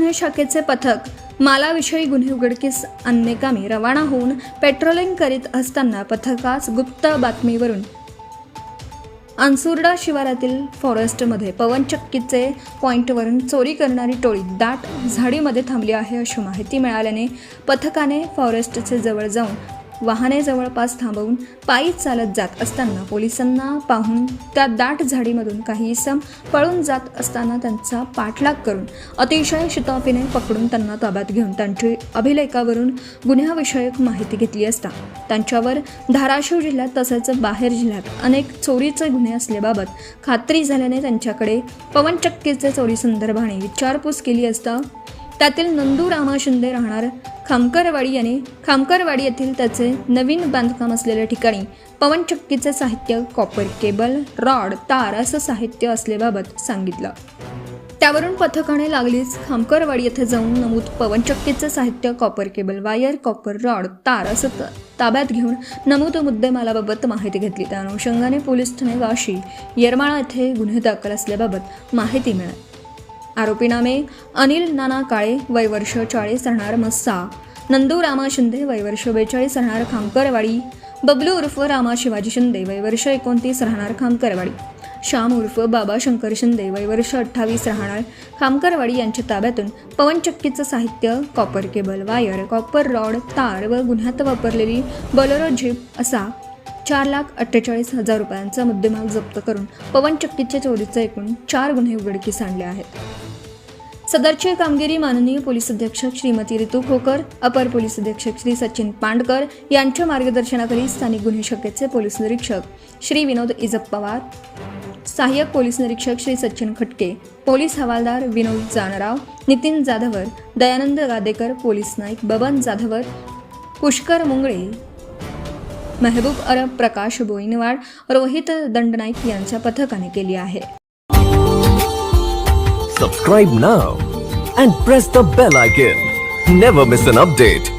गुन्हे शाखेचे पथक मालाविषयी गुन्हे उघडकीस आणण्याकामी रवाना होऊन पेट्रोलिंग करीत असताना पथकास गुप्त बातमीवरून अन्सुर्डा शिवारातील फॉरेस्टमध्ये पवनचक्कीचे पॉइंटवरून चोरी करणारी टोळी दाट झाडीमध्ये थांबली आहे अशी माहिती मिळाल्याने पथकाने फॉरेस्टचे जवळ जाऊन वाहने जवळपास थांबवून पायी चालत जात असताना पोलिसांना पाहून त्या दाट झाडीमधून काही इसम पळून जात असताना त्यांचा पाठलाग करून अतिशय शिताफीने पकडून त्यांना ताब्यात घेऊन त्यांची अभिलेखावरून गुन्ह्याविषयक माहिती घेतली असता त्यांच्यावर धाराशिव जिल्ह्यात तसेच बाहेर जिल्ह्यात अनेक चोरीचे गुन्हे असल्याबाबत खात्री झाल्याने त्यांच्याकडे पवनचक्कीचे चोरी संदर्भाने विचारपूस केली असता त्यातील नंदू रामा शिंदे राहणार खामकरवाडी यांनी खामकरवाडी येथील त्याचे नवीन बांधकाम असलेल्या ठिकाणी पवनचक्कीचे साहित्य कॉपर केबल रॉड तार असं साहित्य असल्याबाबत सांगितलं। त्यावरून पथकाने लागलीच खामकरवाडी येथे जाऊन नमूद पवनचक्कीचे साहित्य copper cable wire copper rod तार असं ताब्यात घेऊन नमूद मुद्देमालाबाबत माहिती घेतली। त्या अनुषंगाने पोलीस ठाणे वाशी येरमाळा येथे गुन्हे दाखल असल्याबाबत माहिती मिळाली। आरोपी नामे अनिल नाना काळे वय वर्ष 40 राहणार मस्सा, नंदू रामा शिंदे वय वर्ष 42 राहणार खामकरवाडी, बबलू उर्फ रामा शिवाजी शिंदे वय वर्ष 29 राहणार खामकरवाडी, श्याम उर्फ बाबा शंकर शिंदे वय वर्ष 28 राहणार खामकरवाडी यांच्या ताब्यातून पवनचक्कीचं साहित्य copper cable wire copper rod तार व गुन्ह्यात वापरलेली बोलेरो जीप असा 4,48,000 रुपयांचा मुद्देमाल जप्त करून पवनचक्कीच्या चोरीचे एकूण 4 गुन्हे उघडकीस आणले आहेत। सदरची कामगिरी माननीय पोलीस अधीक्षक श्रीमती ऋतू खोकर, अपर पोलीस अधीक्षक श्री सचिन पांडकर यांच्या मार्गदर्शनाखाली स्थानिक गुन्हे शाखेचे पोलीस निरीक्षक श्री विनोद इजप पवार, सहाय्यक पोलीस निरीक्षक श्री सचिन खटके, पोलीस हवालदार विनोद जानराव, नितीन जाधवर, दयानंद गादेकर, पोलीस नाईक बबन जाधवर, पुष्कर मुंगळे, महबूब अरब, प्रकाश बोईनवाड, रोहित दंडनाईक यांच्या पथकाने केली आहे। Subscribe now and press the bell icon. Never miss an update.